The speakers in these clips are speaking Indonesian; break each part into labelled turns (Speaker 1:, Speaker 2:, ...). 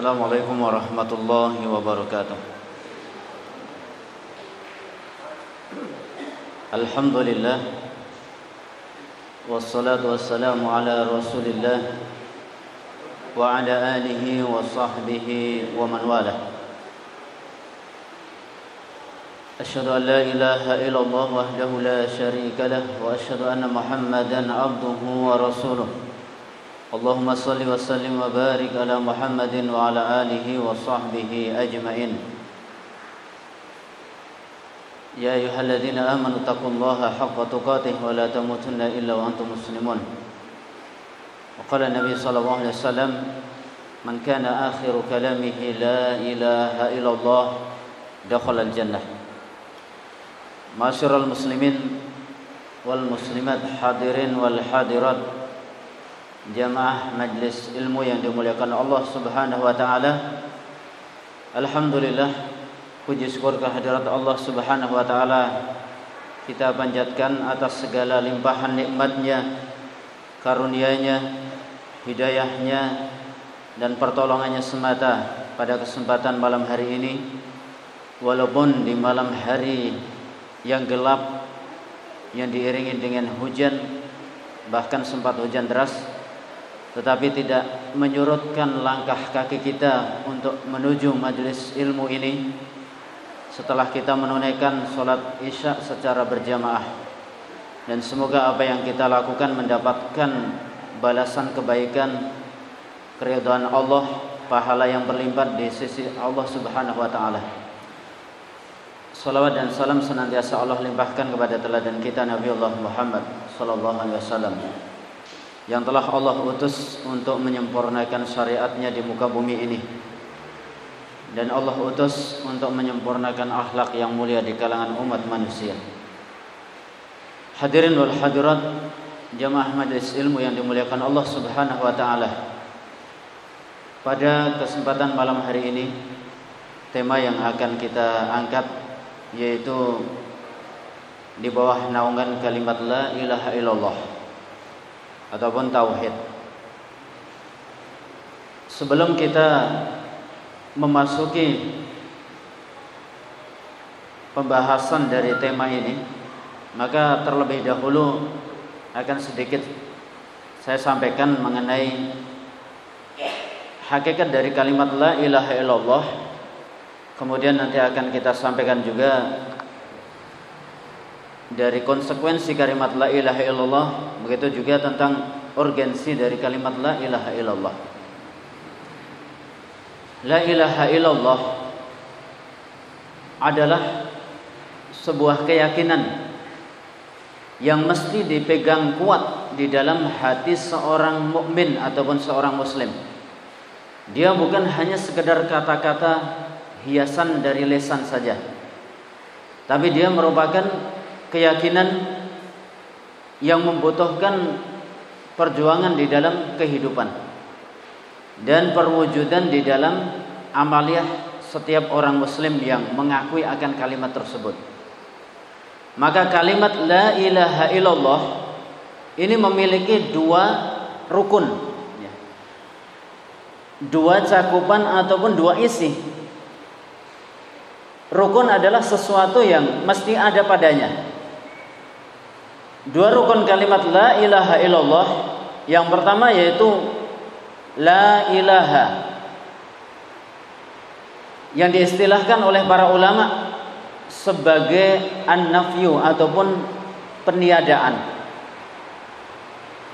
Speaker 1: Assalamualaikum warahmatullahi wabarakatuh. Alhamdulillah, wassalatu wassalamu ala rasulillah wa ala alihi wa sahbihi wa man walah. Asyhadu an la ilaha illallah wahdahu la syarika lah wa asyhadu anna Muhammadan abduhu wa rasuluh. Allahumma salli wa sallim wa barik ala Muhammadin wa ala alihi wa sahbihi ajma'in. Ya ayyuhalladzina amanu taqullaha haqqa tuqatih wa la tamutunna illa wa antum muslimun. Wa qala Nabi sallallahu alaihi wasallam, man kana akhiru kalamihi la ilaha illallah dakhala al-jannah. Ma'asyiral muslimin wal muslimat, hadirin wal hadirat, jamaah majlis ilmu yang dimuliakan Allah Subhanahu wa taala. Alhamdulillah, puji syukur kehadirat Allah Subhanahu wa taala kita panjatkan atas segala limpahan nikmat-Nya, karunia-Nya, hidayah-Nya dan pertolongannya semata pada kesempatan malam hari ini. Walaupun di malam hari yang gelap yang diiringi dengan hujan, bahkan sempat hujan deras, tetapi tidak menyurutkan langkah kaki kita untuk menuju majelis ilmu ini setelah kita menunaikan sholat isya secara berjamaah. Dan semoga apa yang kita lakukan mendapatkan balasan kebaikan, keridhaan Allah, pahala yang berlimpah di sisi Allah Subhanahu wa taala. Salawat dan salam senantiasa Allah limpahkan kepada teladan kita Nabi Allah Muhammad sallallahu alaihi wasallam, yang telah Allah utus untuk menyempurnakan syariatnya di muka bumi ini, dan Allah utus untuk menyempurnakan akhlak yang mulia di kalangan umat manusia. Hadirin wal hadirat, jamaah majelis ilmu yang dimuliakan Allah Subhanahu wa taala. Pada kesempatan malam hari ini, tema yang akan kita angkat yaitu di bawah naungan kalimat la ilaha illallah ataupun tauhid. Sebelum kita memasuki pembahasan dari tema ini, maka terlebih dahulu akan sedikit saya sampaikan mengenai hakikat dari kalimat la ilaha illallah. Kemudian nanti akan kita sampaikan juga dari konsekuensi kalimat la ilaha illallah, begitu juga tentang urgensi dari kalimat la ilaha illallah. La ilaha illallah adalah sebuah keyakinan yang mesti dipegang kuat di dalam hati seorang mukmin ataupun seorang muslim. Dia bukan hanya sekedar kata-kata hiasan dari lisan saja, tapi dia merupakan keyakinan yang membutuhkan perjuangan di dalam kehidupan dan perwujudan di dalam amaliyah setiap orang muslim yang mengakui akan kalimat tersebut. Maka kalimat la ilaha illallah ini memiliki dua rukun, dua cakupan ataupun dua isi. Rukun adalah sesuatu yang mesti ada padanya. Dua rukun kalimat la ilaha illallah, yang pertama yaitu la ilaha, yang diistilahkan oleh para ulama sebagai an-nafyu ataupun peniadaan.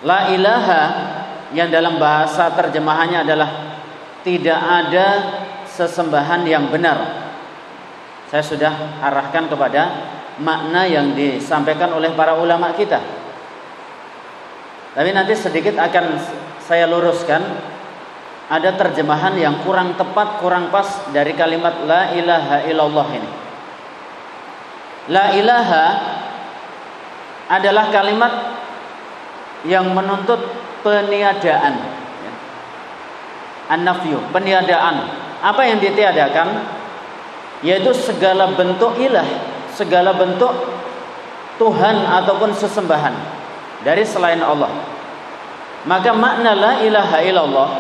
Speaker 1: La ilaha yang dalam bahasa terjemahannya adalah tidak ada sesembahan yang benar. Saya sudah arahkan kepada makna yang disampaikan oleh para ulama kita, tapi nanti sedikit akan saya luruskan. Ada terjemahan yang kurang tepat, kurang pas dari kalimat la ilaha illallah ini. La ilaha adalah kalimat yang menuntut peniadaan, an-nafyu, peniadaan. Apa yang ditiadakan? Yaitu segala bentuk ilah, segala bentuk Tuhan ataupun sesembahan dari selain Allah. Maka makna la ilaha illallah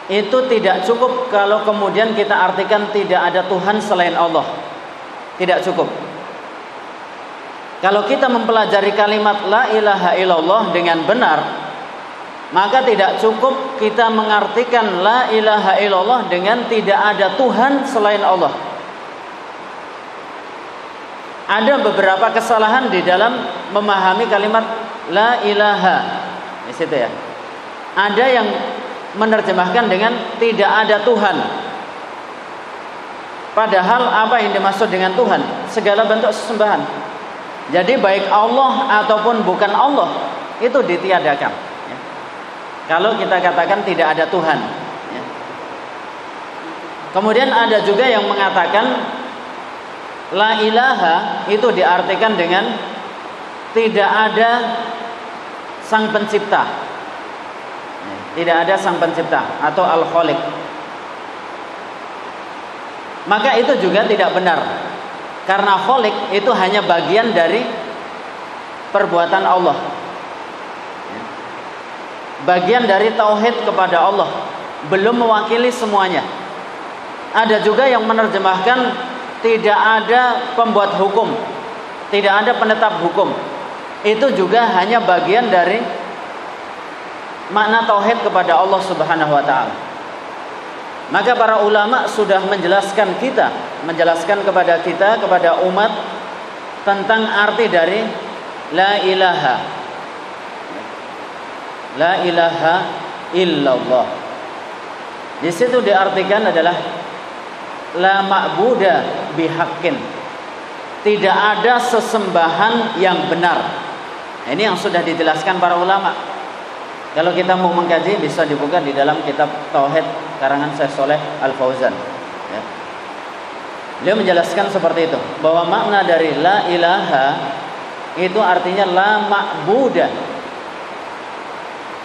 Speaker 1: itu tidak cukup kalau kemudian kita artikan tidak ada Tuhan selain Allah. Tidak cukup. Kalau kita mempelajari kalimat la ilaha illallah dengan benar, maka tidak cukup kita mengartikan la ilaha illallah dengan tidak ada Tuhan selain Allah. Ada beberapa kesalahan di dalam memahami kalimat la ilaha. Di situ ya. Ada yang menerjemahkan dengan tidak ada Tuhan. Padahal apa yang dimaksud dengan Tuhan? Segala bentuk sesembahan. Jadi baik Allah ataupun bukan Allah itu ditiadakan. Ya. Kalau kita katakan tidak ada Tuhan. Ya. Kemudian ada juga yang mengatakan la ilaha itu diartikan dengan tidak ada sang pencipta. Ya. Tidak ada sang pencipta atau al-khaliq. Maka itu juga tidak benar. Karena khaliq itu hanya bagian dari perbuatan Allah. Bagian dari tauhid kepada Allah, belum mewakili semuanya. Ada juga yang menerjemahkan tidak ada pembuat hukum, tidak ada penetap hukum. Itu juga hanya bagian dari makna tauhid kepada Allah Subhanahu wa taala. Maka para ulama sudah menjelaskan kepada kita, kepada umat tentang arti dari la ilaha. La ilaha illallah. Di situ diartikan adalah la ma'buda bihaqqin. Tidak ada sesembahan yang benar. Ini yang sudah dijelaskan para ulama. Kalau kita mau mengkaji bisa dibuka di dalam kitab Tauhid karangan Syekh Shalih Al Fauzan. Ya. Beliau menjelaskan seperti itu, bahwa makna dari la ilaha itu artinya la ma'buda.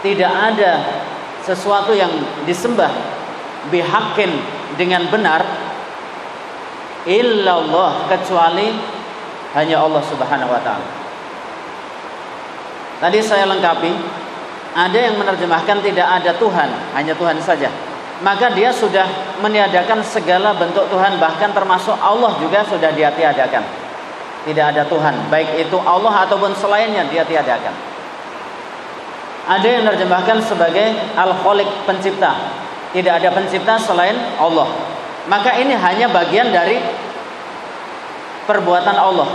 Speaker 1: Tidak ada sesuatu yang disembah bihaqqin dengan benar illallah, kecuali hanya Allah Subhanahu wa taala. Tadi saya lengkapi. Ada yang menerjemahkan tidak ada Tuhan, hanya Tuhan saja. Maka dia sudah meniadakan segala bentuk Tuhan, bahkan termasuk Allah juga sudah dia tiadakan. Tidak ada Tuhan, baik itu Allah ataupun selainnya dia tiadakan. Ada yang menerjemahkan sebagai al-khaliq, pencipta. Tidak ada pencipta selain Allah. Maka ini hanya bagian dari perbuatan Allah,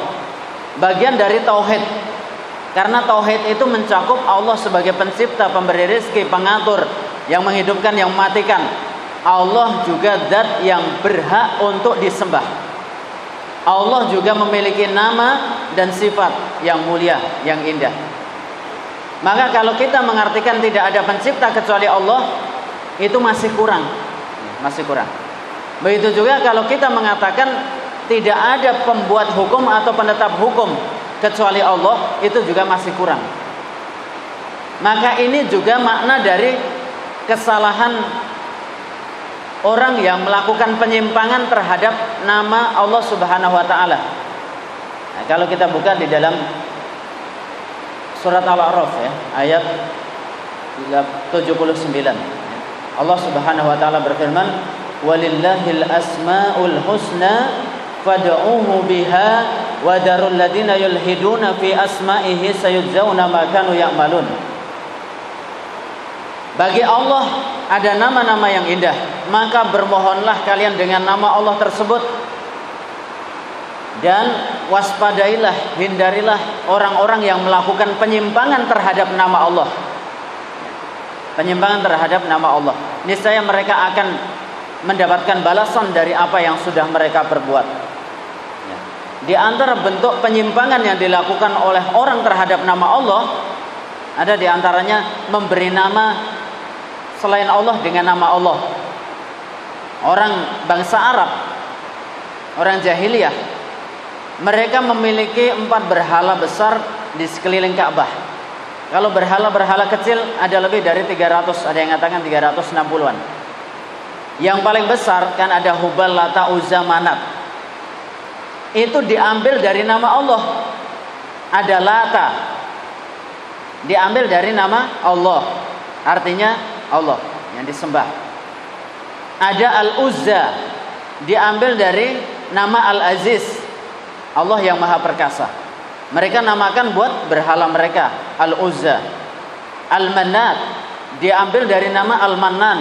Speaker 1: bagian dari tauhid. Karena tauhid itu mencakup Allah sebagai pencipta, pemberi rezeki, pengatur, yang menghidupkan, yang mematikan. Allah juga zat yang berhak untuk disembah. Allah juga memiliki nama dan sifat yang mulia, yang indah. Maka kalau kita mengartikan tidak ada pencipta kecuali Allah, itu masih kurang. Masih kurang. Begitu juga kalau kita mengatakan tidak ada pembuat hukum atau penetap hukum kecuali Allah, itu juga masih kurang. Maka ini juga makna dari kesalahan orang yang melakukan penyimpangan terhadap nama Allah Subhanahu wa taala. Nah, kalau kita buka di dalam surat Al-A'raf ya, ayat 79. Allah Subhanahu wa taala berfirman, "Walillahil asmaul husna fad'uuhu biha wa darul ladina yulhiduna fi asma'ihi sayujzauna ma kanu ya'malun." Bagi Allah ada nama-nama yang indah, maka bermohonlah kalian dengan nama Allah tersebut, dan waspadailah, hindarilah orang-orang yang melakukan penyimpangan terhadap nama Allah. Penyimpangan terhadap nama Allah, niscaya mereka akan mendapatkan balasan dari apa yang sudah mereka perbuat. Ya. Di antara bentuk penyimpangan yang dilakukan oleh orang terhadap nama Allah, ada di antaranya memberi nama selain Allah dengan nama Allah. Orang bangsa Arab, orang jahiliyah, mereka memiliki 4 berhala besar di sekeliling Ka'bah. Kalau berhala-berhala kecil ada lebih dari 300, ada yang mengatakan 360-an. Yang paling besar kan ada Hubal, Lata, Uzza, Manat. Itu diambil dari nama Allah. Ada Lata, diambil dari nama Allah, artinya Allah yang disembah. Ada Al-Uzza, diambil dari nama Al-Aziz, Allah yang Maha Perkasa. Mereka namakan buat berhala mereka Al-Uzza. Al-Manat, diambil dari nama Al-Mannan,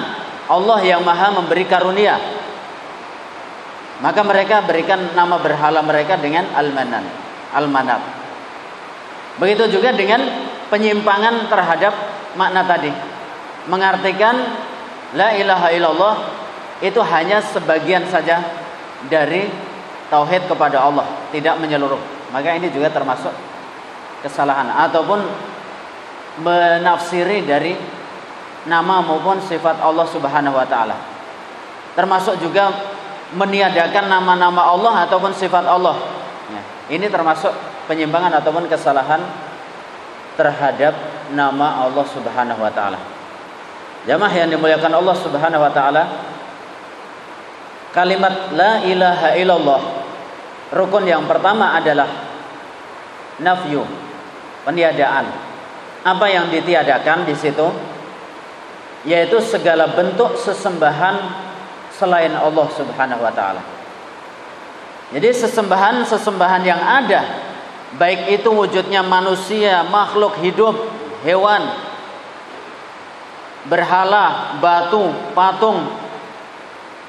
Speaker 1: Allah yang Maha memberi karunia. Maka mereka berikan nama berhala mereka dengan Al-Mannan, Al-Manat. Begitu juga dengan penyimpangan terhadap makna tadi, mengartikan la ilaha illallah itu hanya sebagian saja dari tauhid kepada Allah, tidak menyeluruh. Maka ini juga termasuk kesalahan, ataupun menafsiri dari nama maupun sifat Allah Subhanahu wa taala. Termasuk juga meniadakan nama-nama Allah ataupun sifat Allah. Ya, ini termasuk penyimpangan ataupun kesalahan terhadap nama Allah Subhanahu wa taala. Jamaah yang dimuliakan Allah Subhanahu wa taala, kalimat la ilaha illallah, rukun yang pertama adalah nafyu, peniadaan. Apa yang ditiadakan di situ? Yaitu segala bentuk sesembahan selain Allah Subhanahu wa taala. Jadi sesembahan yang ada, baik itu wujudnya manusia, makhluk hidup, hewan, berhala, batu, patung,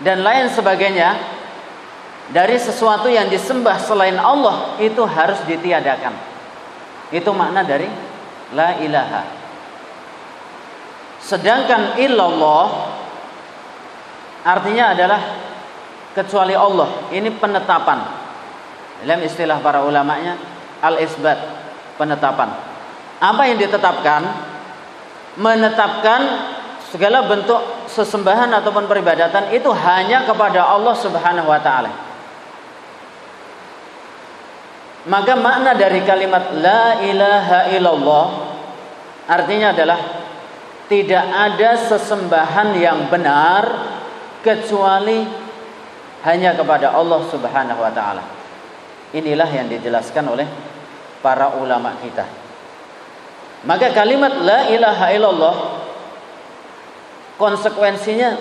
Speaker 1: dan lain sebagainya, dari sesuatu yang disembah selain Allah itu harus ditiadakan. Itu makna dari la ilaha. Sedangkan illallah artinya adalah kecuali Allah. Ini penetapan. Dalam istilah para ulamanya al-isbat, penetapan. Apa yang ditetapkan? Menetapkan segala bentuk sesembahan ataupun peribadatan itu hanya kepada Allah Subhanahu wa taala. Maka makna dari kalimat la ilaha illallah artinya adalah tidak ada sesembahan yang benar kecuali hanya kepada Allah Subhanahu wa taala. Inilah yang dijelaskan oleh para ulama kita. Maka kalimat la ilaha illallah konsekuensinya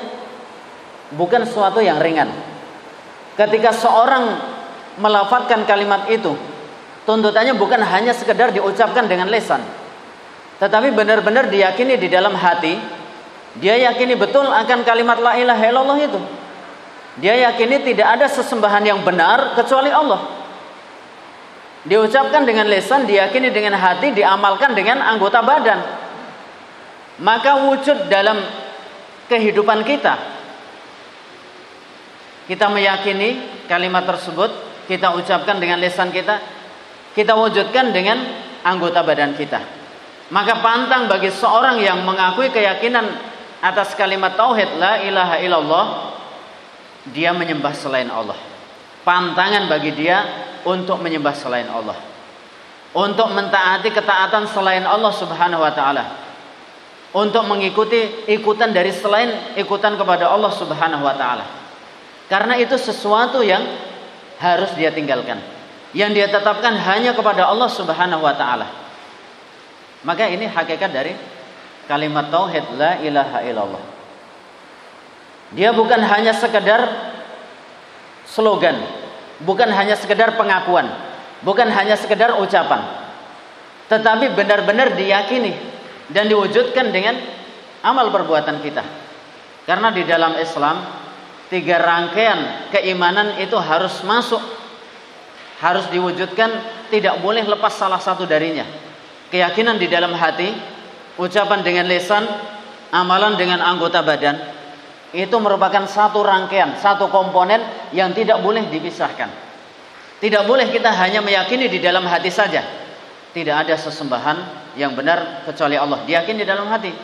Speaker 1: bukan sesuatu yang ringan. Ketika seorang melafadzkan kalimat itu, tuntutannya bukan hanya sekedar diucapkan dengan lisan, tetapi benar-benar diyakini di dalam hati. Dia yakini betul akan kalimat la ilaha illallah itu. Dia yakini tidak ada sesembahan yang benar kecuali Allah. Diucapkan dengan lisan, diyakini dengan hati, diamalkan dengan anggota badan. Maka wujud dalam kehidupan kita. Kita meyakini kalimat tersebut, kita ucapkan dengan lisan kita, kita wujudkan dengan anggota badan kita. Maka pantang bagi seorang yang mengakui keyakinan atas kalimat tauhid la ilaha illallah, dia menyembah selain Allah. Pantangan bagi dia untuk menyembah selain Allah, untuk mentaati ketaatan selain Allah Subhanahu wa taala, untuk mengikuti ikutan dari selain ikutan kepada Allah Subhanahu wa taala. Karena itu sesuatu yang harus dia tinggalkan, yang dia tetapkan hanya kepada Allah Subhanahu wa taala. Maka ini hakikat dari kalimat tauhid la ilaha illallah. Dia bukan hanya sekedar slogan, bukan hanya sekedar pengakuan, bukan hanya sekedar ucapan, tetapi benar-benar diyakini dan diwujudkan dengan amal perbuatan kita. Karena di dalam Islam 3 rangkaian keimanan itu harus masuk, harus diwujudkan, tidak boleh lepas salah satu darinya. Keyakinan di dalam hati, ucapan dengan lisan, amalan dengan anggota badan, itu merupakan satu rangkaian, satu komponen yang tidak boleh dipisahkan. Tidak boleh kita hanya meyakini di dalam hati saja, tidak ada sesembahan yang benar kecuali Allah, diyakini di dalam hati.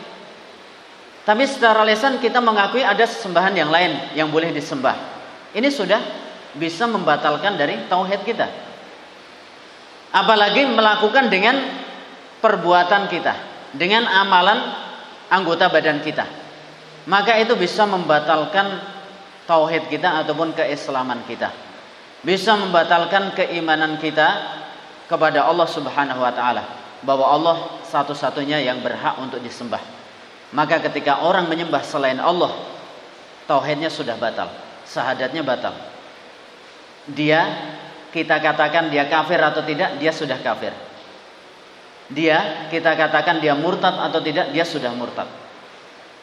Speaker 1: Tapi secara lisan kita mengakui ada sesembahan yang lain yang boleh disembah. Ini sudah bisa membatalkan dari tauhid kita. Apalagi melakukan dengan perbuatan kita, dengan amalan anggota badan kita. Maka itu bisa membatalkan tauhid kita ataupun keislaman kita. Bisa membatalkan keimanan kita kepada Allah Subhanahu wa taala, bahwa Allah satu-satunya yang berhak untuk disembah. Maka ketika orang menyembah selain Allah, tauhidnya sudah batal, syahadatnya batal. Dia, kita katakan dia kafir atau tidak, dia sudah kafir. Dia, kita katakan dia murtad atau tidak, dia sudah murtad.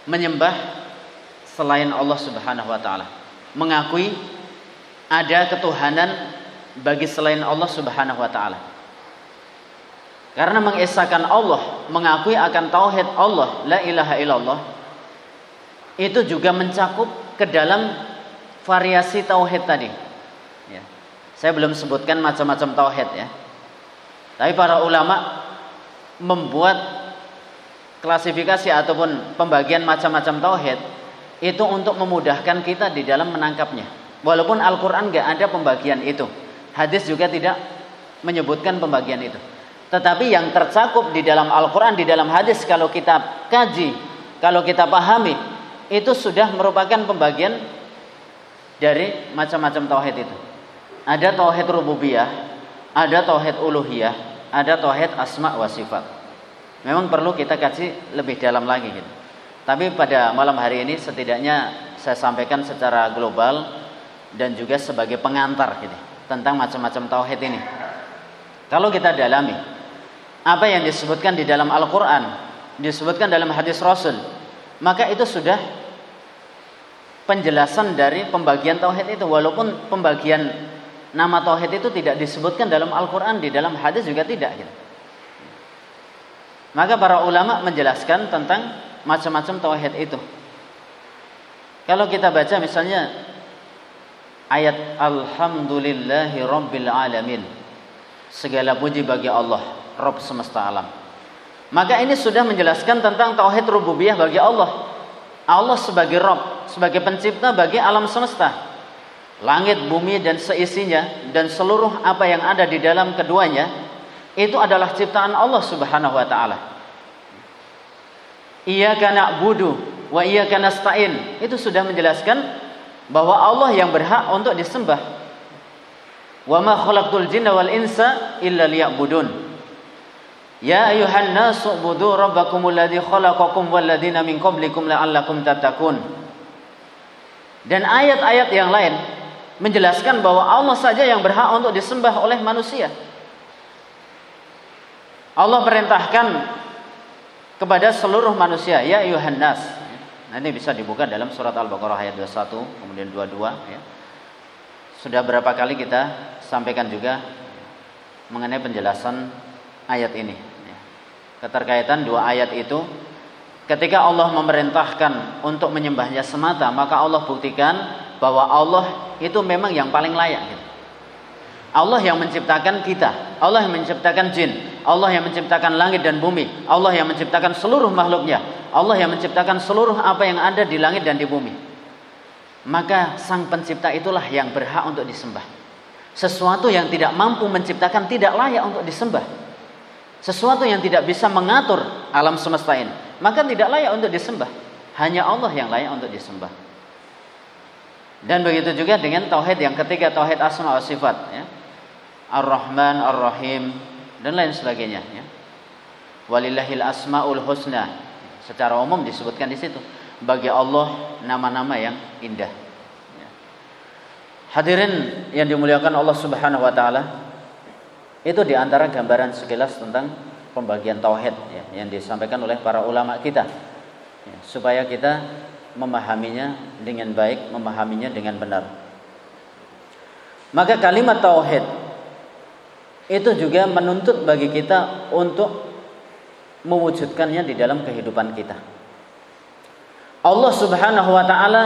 Speaker 1: Menyembah selain Allah Subhanahu wa taala, mengakui ada ketuhanan bagi selain Allah Subhanahu wa taala. Karena mengesahkan Allah, mengakui akan tauhid Allah, la ilaha illallah, itu juga mencakup ke dalam variasi tauhid tadi. Ya. Saya belum sebutkan macam-macam tauhid ya. Tapi para ulama membuat klasifikasi ataupun pembagian macam-macam tauhid itu untuk memudahkan kita di dalam menangkapnya. Walaupun Al-Quran gak ada pembagian itu, hadis juga tidak menyebutkan pembagian itu. Tetapi yang tercakup di dalam Al-Quran, di dalam hadis, kalau kita kaji, kalau kita pahami, itu sudah merupakan pembagian dari macam-macam tauhid itu. Ada tauhid rububiyah, ada tauhid uluhiyah, ada tauhid asma wa sifat. Memang perlu kita kaji lebih dalam lagi gitu. Tapi pada malam hari ini setidaknya saya sampaikan secara global dan juga sebagai pengantar gitu, tentang macam-macam tauhid ini. Kalau kita dalami apa yang disebutkan di dalam Al-Quran, disebutkan dalam hadis Rasul, maka itu sudah penjelasan dari pembagian tauhid itu. Walaupun pembagian nama tauhid itu tidak disebutkan dalam Al-Quran, di dalam hadis juga tidak gitu. Maka para ulama menjelaskan tentang macam-macam tauhid itu. Kalau kita baca misalnya ayat Alhamdulillahi Rabbil Alamin, segala puji bagi Allah, Rabb semesta alam. Maka ini sudah menjelaskan tentang tauhid rububiyah bagi Allah. Allah sebagai Rabb, sebagai pencipta bagi alam semesta, langit, bumi dan seisinya, dan seluruh apa yang ada di dalam keduanya, itu adalah ciptaan Allah Subhanahu wa taala. Iyyaka na'budu wa iyyaka nasta'in, itu sudah menjelaskan bahwa Allah yang berhak untuk disembah. Wa ma khalaqtul jinna wal insa illa liya'budun. Ya ayuhan nasu ubudu rabbakumul ladzi khalaqakum wal ladzina min qablikum la'allakum tattaqun. Dan ayat-ayat yang lain menjelaskan bahwa Allah saja yang berhak untuk disembah oleh manusia. Allah perintahkan kepada seluruh manusia, ya ayuhan nas. Nanti bisa dibuka dalam surat Al-Baqarah ayat 21 kemudian 22 ya. Sudah berapa kali kita sampaikan juga mengenai penjelasan ayat ini. Keterkaitan dua ayat itu, ketika Allah memerintahkan untuk menyembahnya semata, maka Allah buktikan bahwa Allah itu memang yang paling layak gitu. Allah yang menciptakan kita, Allah yang menciptakan jin, Allah yang menciptakan langit dan bumi, Allah yang menciptakan seluruh makhluknya, Allah yang menciptakan seluruh apa yang ada di langit dan di bumi. Maka sang pencipta itulah yang berhak untuk disembah. Sesuatu yang tidak mampu menciptakan tidak layak untuk disembah. Sesuatu yang tidak bisa mengatur alam semesta ini, maka tidak layak untuk disembah. Hanya Allah yang layak untuk disembah. Dan begitu juga dengan tauhid yang ketiga, tauhid asma wa sifat ya. Ar-Rahman, Ar-Rahim dan lain sebagainya ya. Walillahil asmaul husna. Secara umum disebutkan di situ. Bagi Allah nama-nama yang indah. Ya. Hadirin yang dimuliakan Allah Subhanahu wa taala, itu diantara gambaran sekilas tentang pembagian tauhid ya, yang disampaikan oleh para ulama kita ya, supaya kita memahaminya dengan baik, memahaminya dengan benar. Maka kalimat tauhid itu juga menuntut bagi kita untuk mewujudkannya di dalam kehidupan kita. Allah Subhanahu wa taala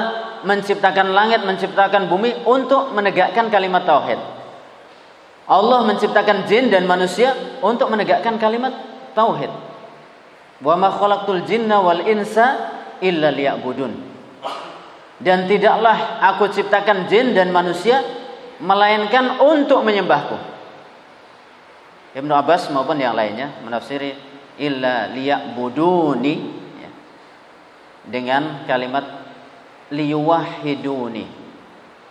Speaker 1: menciptakan langit, menciptakan bumi untuk menegakkan kalimat tauhid. Allah menciptakan jin dan manusia untuk menegakkan kalimat tauhid. Wa ma khalaqtul jinna wal insa illa liya'budun. Dan tidaklah aku ciptakan jin dan manusia melainkan untuk menyembahku. Ibnu Abbas maupun yang lainnya menafsiri illa liya'buduni ya, dengan kalimat liyuwahhiduni,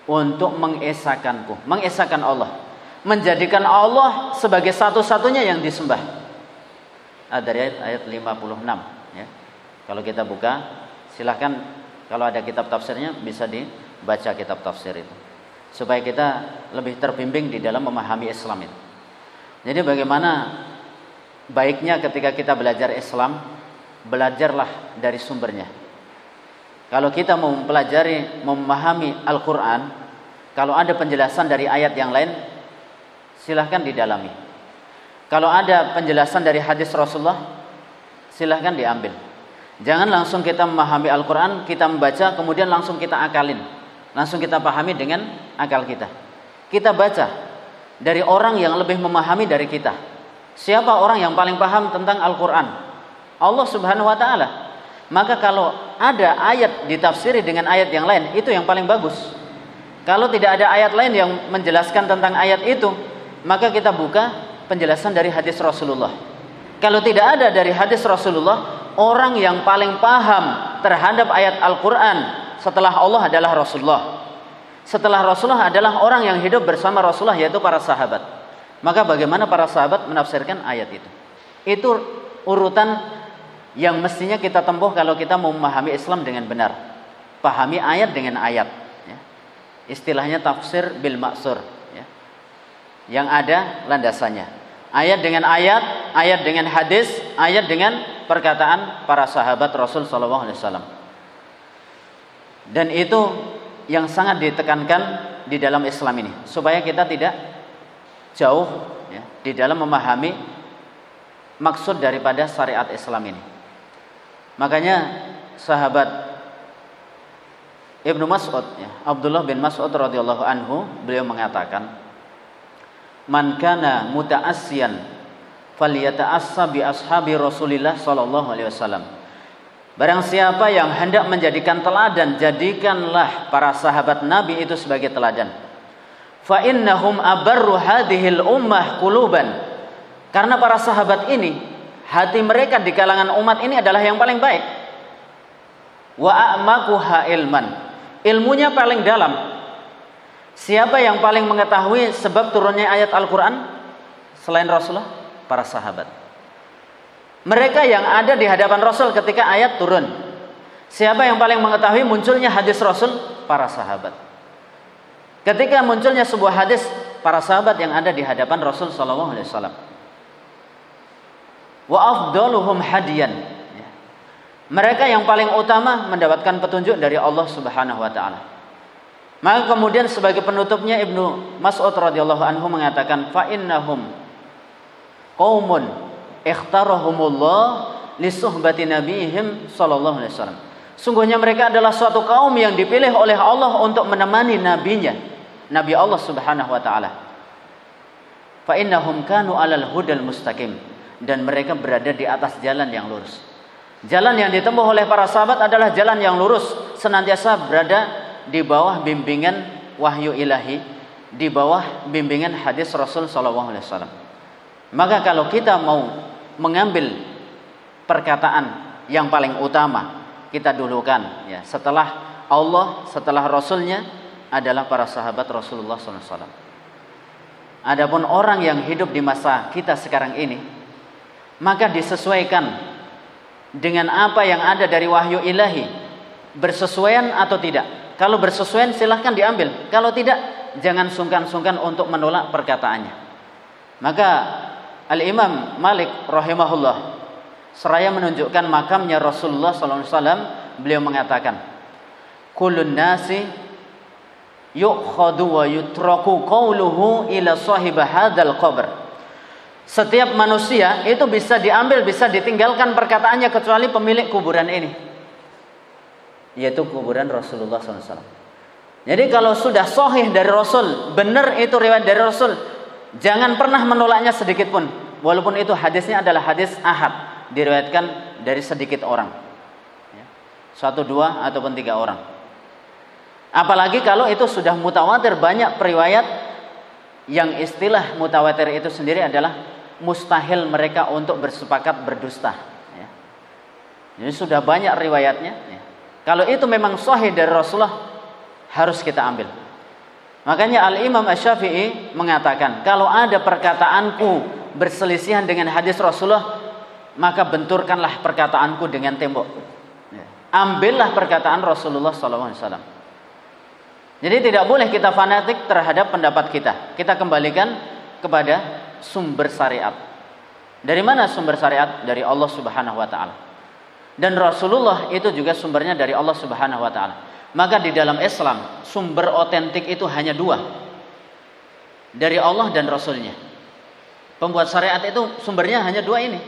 Speaker 1: untuk mengesahkanku, mengesahkan Allah, menjadikan Allah sebagai satu-satunya yang disembah. Dari ayat 56 ya. Kalau kita buka, silahkan Kalau ada kitab tafsirnya bisa dibaca kitab tafsir itu, supaya kita lebih terbimbing di dalam memahami Islam itu. Jadi bagaimana baiknya ketika kita belajar Islam, belajarlah dari sumbernya. Kalau kita mau mempelajari, memahami Al-Quran, kalau ada penjelasan dari ayat yang lain, silahkan didalami. Kalau ada penjelasan dari hadis Rasulullah, silahkan diambil. Jangan langsung kita memahami Al-Quran, kita membaca, kemudian langsung kita akalin, langsung kita pahami dengan akal kita. Kita baca dari orang yang lebih memahami dari kita. Siapa orang yang paling paham tentang Al-Quran? Allah Subhanahu wa ta'ala. Maka kalau ada ayat ditafsiri dengan ayat yang lain, itu yang paling bagus. Kalau tidak ada ayat lain yang menjelaskan tentang ayat itu, maka kita buka penjelasan dari hadis Rasulullah. Kalau tidak ada dari hadis Rasulullah, orang yang paling paham terhadap ayat Al-Quran setelah Allah adalah Rasulullah. Setelah Rasulullah adalah orang yang hidup bersama Rasulullah, yaitu para sahabat. Maka bagaimana para sahabat menafsirkan ayat itu? Itu urutan yang mestinya kita tempuh kalau kita mau memahami Islam dengan benar. Pahami ayat dengan ayat, ya. Istilahnya tafsir bil ma'sur, ya. Yang ada landasannya. Ayat dengan ayat, ayat dengan hadis, ayat dengan perkataan para sahabat Rasul sallallahu alaihi wasallam. Dan itu yang sangat ditekankan di dalam Islam ini, supaya kita tidak jauh, ya, di dalam memahami maksud daripada syariat Islam ini. Makanya sahabat Ibnu Mas'ud, ya, Abdullah bin Mas'ud radhiyallahu anhu, beliau mengatakan, "Man kana muta'assiyan falyata'assa bi ashabi Rasulillah sallallahu alaihi wasallam." Barang siapa yang hendak menjadikan teladan, jadikanlah para sahabat Nabi itu sebagai teladan. Fa innahum abarru hadhil ummah quluban. Karena para sahabat ini, hati mereka di kalangan umat ini adalah yang paling baik. Wa a'maquha ilman. Ilmunya paling dalam. Siapa yang paling mengetahui sebab turunnya ayat Al-Quran selain Rasulullah? Para sahabat. Mereka yang ada di hadapan Rasul ketika ayat turun. Siapa yang paling mengetahui munculnya hadis Rasul? Para sahabat. Ketika munculnya sebuah hadis, para sahabat yang ada di hadapan Rasul sallallahu alaihi wasallam. Wa afdaluhum hadiyan. Mereka yang paling utama mendapatkan petunjuk dari Allah Subhanahu wa taala. Maka kemudian sebagai penutupnya Ibnu Mas'ud radhiyallahu anhu mengatakan, fa innahum qaumun ikhtarahumullah li suhbati nabihim sallallahu alaihi wasallam. Sungguhnya mereka adalah suatu kaum yang dipilih oleh Allah untuk menemani nabinya, Nabi Allah Subhanahu wa taala. Fa innahum kanu alal hudal mustaqim, dan mereka berada di atas jalan yang lurus. Jalan yang ditempuh oleh para sahabat adalah jalan yang lurus, senantiasa berada di bawah bimbingan wahyu ilahi, di bawah bimbingan hadis Rasul sallallahu alaihi wasallam. Maka kalau kita mau mengambil perkataan yang paling utama, kita dulukan, ya, setelah Allah, setelah Rasulnya adalah para sahabat Rasulullah SAW. Adapun orang yang hidup di masa kita sekarang ini, maka disesuaikan dengan apa yang ada dari wahyu ilahi, bersesuaian atau tidak. Kalau bersesuaian silahkan diambil, kalau tidak jangan sungkan-sungkan untuk menolak perkataannya. Maka Al-Imam Malik rahimahullah, seraya menunjukkan makamnya Rasulullah SAW, beliau mengatakan, kullun nasi yu'khadu wa yutraku qawluhu ila sahib hadzal qabr. Setiap manusia itu bisa diambil, bisa ditinggalkan perkataannya kecuali pemilik kuburan ini, yaitu kuburan Rasulullah SAW. Jadi kalau sudah sahih dari Rasul, benar itu riwayat dari Rasul, jangan pernah menolaknya sedikit pun, walaupun itu hadisnya adalah hadis ahad, diriwayatkan dari sedikit orang, ya, 1, 2 ataupun 3 orang. Apalagi kalau itu sudah mutawatir, banyak periwayat, yang istilah mutawatir itu sendiri adalah mustahil mereka untuk bersepakat berdusta, ya. Jadi sudah banyak riwayatnya, ya. Kalau itu memang sahih dari Rasulullah, harus kita ambil. Makanya Al-Imam Asy-Syafi'i mengatakan, kalau ada perkataanku berselisihan dengan hadis Rasulullah, maka benturkanlah perkataanku dengan tembok. ambillah perkataan Rasulullah SAW. Jadi tidak boleh kita fanatik terhadap pendapat kita. Kita kembalikan kepada sumber syariat. Dari mana sumber syariat? Dari Allah Subhanahu wa taala. Dan Rasulullah itu juga sumbernya dari Allah Subhanahu wa taala. Maka di dalam Islam sumber otentik itu hanya dua. Dari Allah dan Rasulnya. Pembuat syariat itu sumbernya hanya dua ini.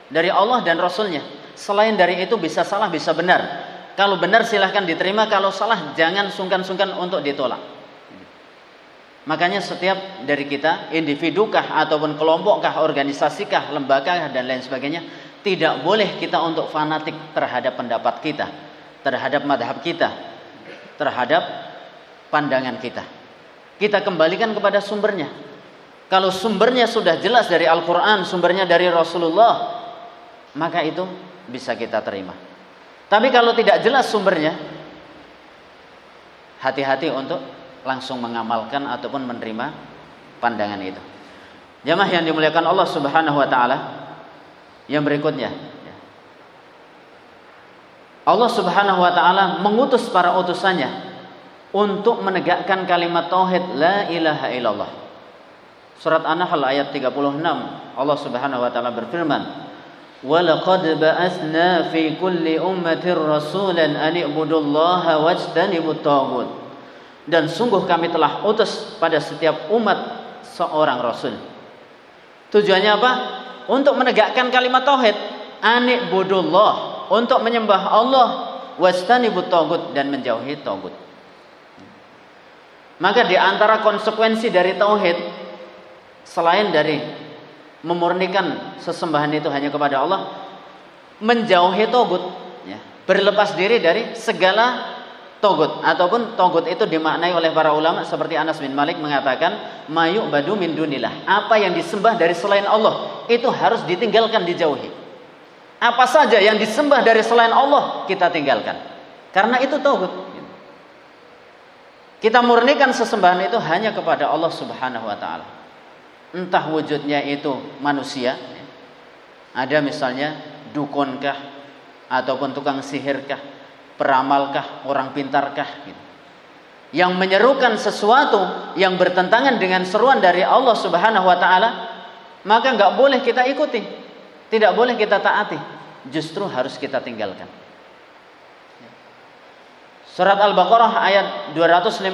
Speaker 1: Dari Allah dan Rasulnya. Selain dari itu bisa salah, bisa benar. Kalau benar silahkan diterima, kalau salah jangan sungkan-sungkan untuk ditolak. Makanya setiap dari kita, individukah ataupun kelompokkah, organisasikah, lembagakah dan lain sebagainya, tidak boleh kita untuk fanatik terhadap pendapat kita, terhadap madhab kita, terhadap pandangan kita. Kita kembalikan kepada sumbernya. Kalau sumbernya sudah jelas dari Al-Quran, sumbernya dari Rasulullah, maka itu bisa kita terima. Tapi kalau tidak jelas sumbernya, hati-hati untuk langsung mengamalkan ataupun menerima pandangan itu. Jamaah yang dimuliakan Allah Subhanahu wa taala, yang berikutnya, Allah Subhanahu wa taala mengutus para utusannya untuk menegakkan kalimat tauhid la ilaha illallah. Surat An-Nahl ayat 36, Allah Subhanahu wa taala berfirman, وَلَقَدْ بَعَثْنَا فِي كُلِّ أُمَّةٍ رَسُولًا أَنِ اعْبُدُوا اللَّهَ وَاجْتَنِبُوا الطَّاغُوتَ. Dan sungguh kami telah utus pada setiap umat seorang rasul. Tujuannya apa? Untuk menegakkan kalimat tauhid, ani'budullah, untuk menyembah Allah, wajtanibut tagut, dan menjauhi tagut. Maka di antara konsekuensi dari tauhid, selain dari memurnikan sesembahan itu hanya kepada Allah, menjauhi togut, ya, berlepas diri dari segala togut, ataupun togut itu dimaknai oleh para ulama seperti Anas bin Malik mengatakan mayu badu min dunillah, apa yang disembah dari selain Allah itu harus ditinggalkan, dijauhi. Apa saja yang disembah dari selain Allah kita tinggalkan, karena itu togut. Kita murnikan sesembahan itu hanya kepada Allah Subhanahu wa taala. Entah wujudnya itu manusia, ada misalnya dukunkah, ataupun tukang sihirkah, peramalkah, orang pintarkah, gitu, yang menyerukan sesuatu yang bertentangan dengan seruan dari Allah Subhanahu wa taala, maka nggak boleh kita ikuti, tidak boleh kita taati, justru harus kita tinggalkan. Surat Al-Baqarah ayat 256,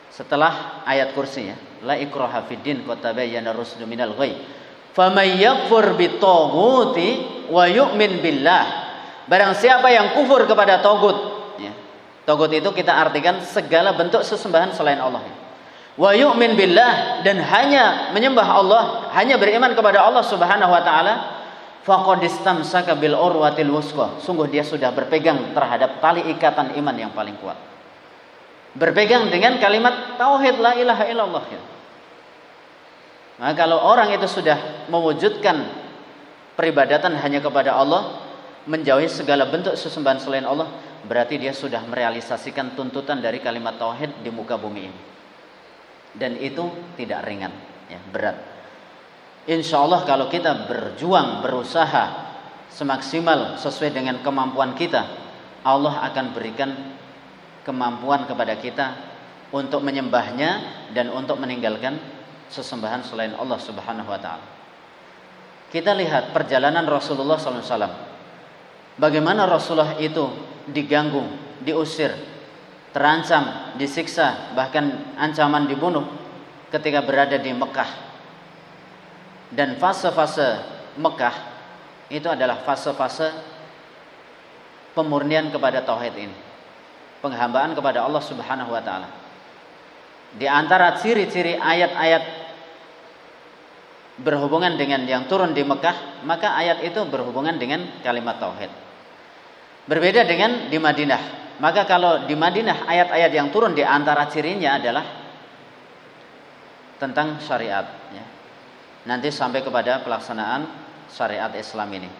Speaker 1: setelah ayat kursi, ya, la ikraha fiddin qad tabayyana ar-rusdu minal ghayy faman yakfur bit-taghuti wa yu'min billah. Barang siapa yang kufur kepada tagut, ya, tagut itu kita artikan segala bentuk sesembahan selain Allah, ya. Wa yu'min billah, dan hanya menyembah Allah, hanya beriman kepada Allah Subhanahu wa taala, faqad istamsaka bil urwatil wuthqa, sungguh dia sudah berpegang terhadap tali ikatan iman yang paling kuat. Berpegang dengan kalimat tauhid la ilaha illallah, ya. Maka kalau orang itu sudah mewujudkan peribadatan hanya kepada Allah, menjauhi segala bentuk sesembahan selain Allah, berarti dia sudah merealisasikan tuntutan dari kalimat tauhid di muka bumi ini. Dan itu tidak ringan, ya, berat. Insya Allah kalau kita berjuang, berusaha semaksimal sesuai dengan kemampuan kita, Allah akan berikan kemampuan kepada kita untuk menyembahnya dan untuk meninggalkan sesembahan selain Allah Subhanahu wa taala. Kita lihat perjalanan Rasulullah SAW, bagaimana Rasulullah itu diganggu, diusir, terancam, disiksa, bahkan ancaman dibunuh ketika berada di Mekah. Dan fase-fase Mekah itu adalah fase-fase pemurnian kepada tauhid ini, penghambaan kepada Allah Subhanahu wa taala. Di antara ciri-ciri ayat-ayat berhubungan dengan yang turun di Mekah, maka ayat itu berhubungan dengan kalimat tauhid. Berbeda dengan di Madinah. Maka kalau di Madinah ayat-ayat yang turun di antara cirinya adalah tentang syariat, ya. Nanti sampai kepada pelaksanaan syariat Islam ini,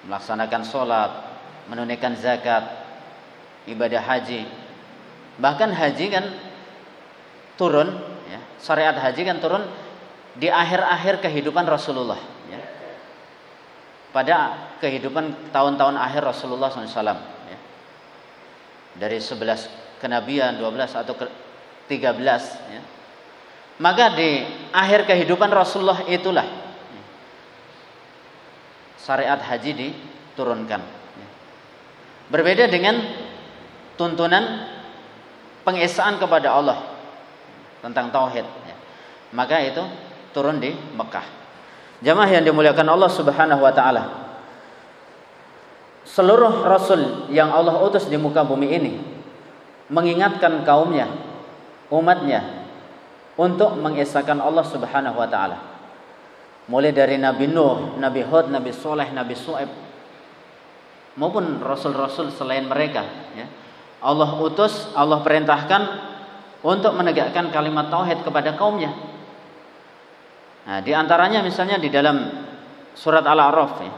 Speaker 1: melaksanakan sholat, menunaikan zakat, ibadah haji. Bahkan haji kan turun, ya, syariat haji kan turun di akhir-akhir kehidupan Rasulullah, ya. pada kehidupan tahun-tahun akhir Rasulullah SAW, ya. Dari 11 kenabian, 12 atau 13, ya. Maka di akhir kehidupan Rasulullah itulah syariat haji diturunkan, ya. Berbeda dengan tuntunan pengesaan kepada Allah tentang tauhid, ya. Maka itu turun di Mekah. Jamaah yang dimuliakan Allah Subhanahu wa taala, seluruh rasul yang Allah utus di muka bumi ini mengingatkan kaumnya, umatnya untuk mengesahkan Allah Subhanahu wa taala. Mulai dari Nabi Nuh, Nabi Hud, Nabi Saleh, Nabi Syuaib maupun rasul-rasul selain mereka, ya. Allah utus, Allah perintahkan untuk menegakkan kalimat tauhid kepada kaumnya. Nah, di antaranya misalnya di dalam surat Al-A'raf, ya,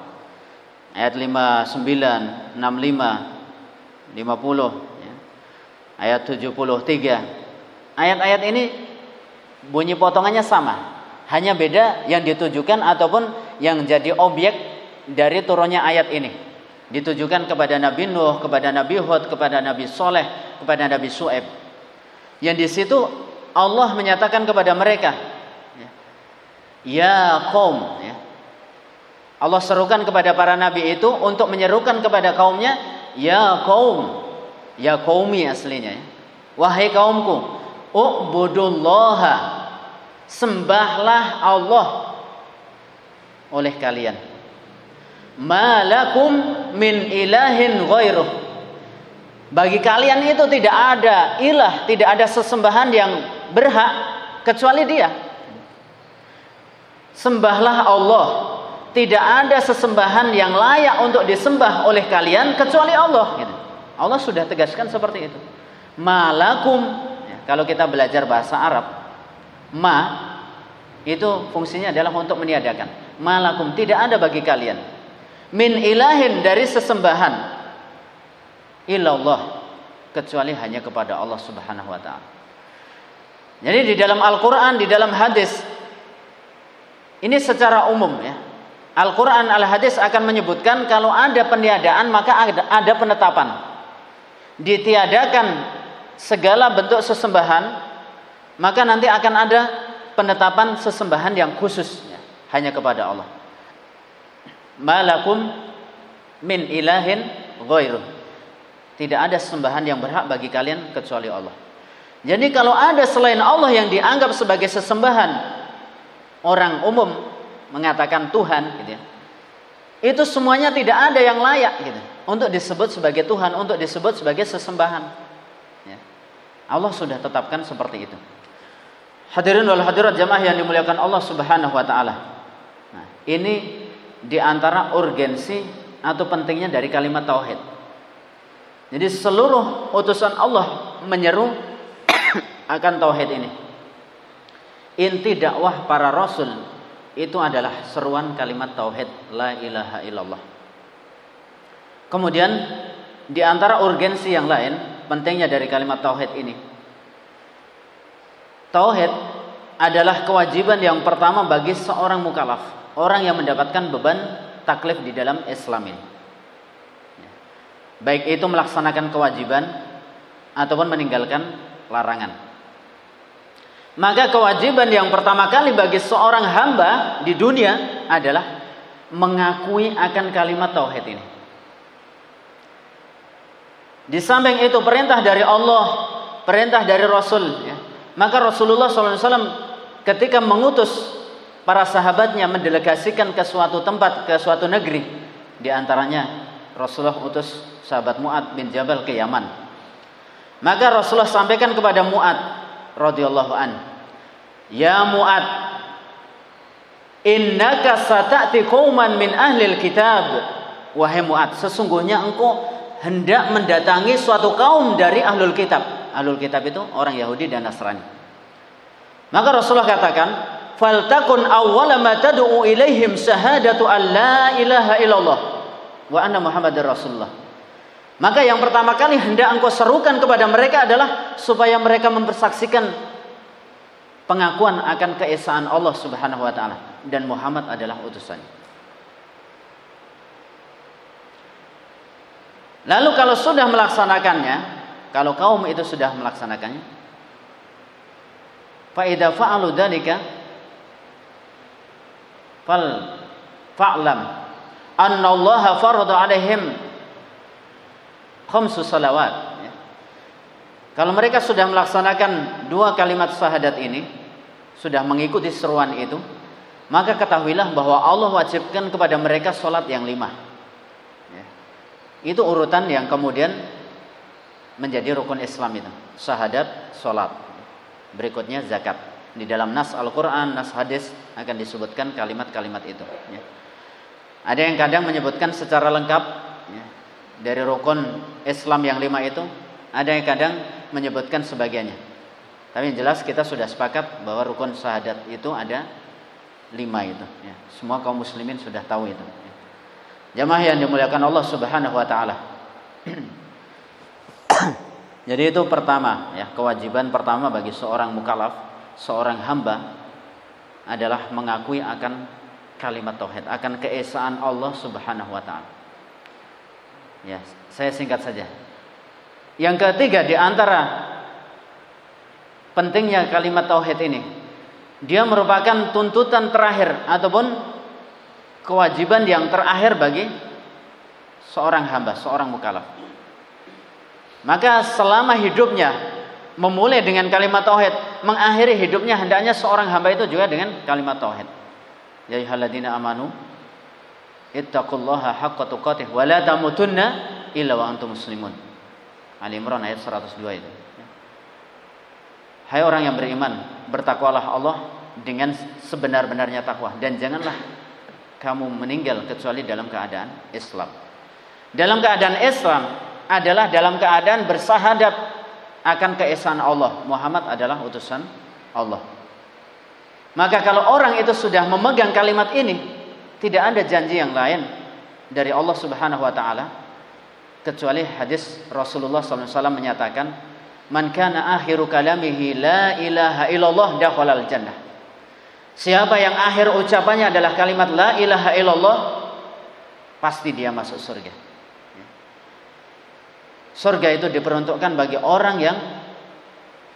Speaker 1: ayat 59, 65, 50, ya, ayat 73. Ayat-ayat ini bunyi potongannya sama, hanya beda yang ditujukan ataupun yang jadi objek dari turunnya ayat ini. Ditujukan kepada Nabi Nuh, kepada Nabi Hud, kepada Nabi Saleh, kepada Nabi Syuaib. Yang di situ Allah menyatakan kepada mereka, ya qaum, ya. Allah serukan kepada para nabi itu untuk menyerukan kepada kaumnya, ya qaum, ya qaumi aslinya, ya. Wahai kaumku, u'budullaha, sembahlah Allah oleh kalian. Malakum min ilahin ghairuh, bagi kalian itu tidak ada ilah, tidak ada sesembahan yang berhak kecuali Dia. Sembahlah Allah, tidak ada sesembahan yang layak untuk disembah oleh kalian kecuali Allah, gitu. Allah sudah tegaskan seperti itu. Malakum, ya, kalau kita belajar bahasa Arab, ma itu fungsinya adalah untuk meniadakan. Malakum, tidak ada bagi kalian min ilahin, dari sesembahan, illallah, kecuali hanya kepada Allah Subhanahu wa taala. Jadi di dalam Al-Qur'an, di dalam hadis ini secara umum, ya, Al-Quran, Al-Hadis akan menyebutkan kalau ada peniadaan maka ada penetapan. Ditiadakan segala bentuk sesembahan, maka nanti akan ada penetapan sesembahan yang khusus, ya, hanya kepada Allah. Malakum min ilahin ghairuh, tidak ada sesembahan yang berhak bagi kalian kecuali Allah. Jadi kalau ada selain Allah yang dianggap sebagai sesembahan, orang umum mengatakan Tuhan, gitu ya, itu semuanya tidak ada yang layak, gitu, untuk disebut sebagai Tuhan, untuk disebut sebagai sesembahan, ya. Allah sudah tetapkan seperti itu. Hadirin wal hadirat jamaah yang dimuliakan Allah Subhanahu wa taala. Nah, ini di antara urgensi atau pentingnya dari kalimat tauhid. Jadi seluruh utusan Allah menyeru akan tauhid ini. Inti dakwah para rasul itu adalah seruan kalimat tauhid la ilaha illallah. Kemudian di antara urgensi yang lain pentingnya dari kalimat tauhid ini, tauhid adalah kewajiban yang pertama bagi seorang mukallaf, orang yang mendapatkan beban taklif di dalam Islam ini. Baik itu melaksanakan kewajiban ataupun meninggalkan larangan. Maka kewajiban yang pertama kali bagi seorang hamba di dunia adalah mengakui akan kalimat tauhid ini. Di samping itu perintah dari Allah, perintah dari Rasul, ya. Maka Rasulullah SAW ketika mengutus para sahabatnya mendelegasikan ke suatu tempat, ke suatu negeri, di antaranya Rasulullah utus sahabat Mu'ad bin Jabal ke Yaman. Maka Rasulullah sampaikan kepada Mu'ad radhiyallahu an, ya Mu'ad, innaka sata'ti qauman min ahlil kitab. Wahai Mu'ad, sesungguhnya engkau hendak mendatangi suatu kaum dari ahlul kitab. Ahlul kitab itu orang Yahudi dan Nasrani. Maka Rasulullah katakan, faltakun awwala ma tad'u ilaihim syahadatu an la ilaha illallah wa anna Muhammadar Rasulullah. Maka yang pertama kali hendak engkau serukan kepada mereka adalah supaya mereka mempersaksikan pengakuan akan keesaan Allah Subhanahu wa taala dan Muhammad adalah utusannya. Lalu kalau sudah melaksanakannya, kalau kaum itu sudah melaksanakannya, fa idza fa'alu dzalika fa'lam anna Allah farada 'alaihim khamsu salawat. Kalau mereka sudah melaksanakan 2 kalimat syahadat ini, sudah mengikuti seruan itu, maka ketahuilah bahwa Allah wajibkan kepada mereka salat yang 5. Itu urutan yang kemudian menjadi rukun Islam itu. Syahadat, salat. Berikutnya zakat. Di dalam nas Al-Quran, nas hadis akan disebutkan kalimat-kalimat itu. Ada yang kadang menyebutkan secara lengkap dari rukun Islam yang 5 itu. Ada yang kadang menyebutkan sebagiannya. Tapi yang jelas kita sudah sepakat bahwa rukun syahadat itu ada 5 itu. Semua kaum muslimin sudah tahu itu. Jamaah yang dimuliakan Allah Subhanahu wa taala. Jadi itu pertama, kewajiban pertama bagi seorang mukallaf, seorang hamba adalah mengakui akan kalimat tauhid, akan keesaan Allah Subhanahu wa taala. Saya singkat saja. Yang ketiga di antara pentingnya kalimat tauhid ini, dia merupakan tuntutan terakhir ataupun kewajiban yang terakhir bagi seorang hamba, seorang mukallaf. Maka selama hidupnya memulai dengan kalimat tauhid, mengakhiri hidupnya hendaknya seorang hamba itu juga dengan kalimat tauhid. Ya ayyuhalladzina amanu ittaqullaha haqqa tuqatih wa la tamutunna illa wa antum muslimun. Ali Imran ayat 102 itu. Hai orang yang beriman, bertakwalah Allah dengan sebenar-benarnya takwa dan janganlah kamu meninggal kecuali dalam keadaan Islam. Dalam keadaan Islam adalah dalam keadaan bersahadat akan keesaan Allah. Muhammad adalah utusan Allah. Maka kalau orang itu sudah memegang kalimat ini, tidak ada janji yang lain dari Allah Subhanahu wa taala kecuali hadis Rasulullah SAW menyatakan, "Man kana akhiru kalamihi la ilaha illallah dakhalal jannah." Siapa yang akhir ucapannya adalah kalimat la ilaha illallah, pasti dia masuk surga. Surga itu diperuntukkan bagi orang yang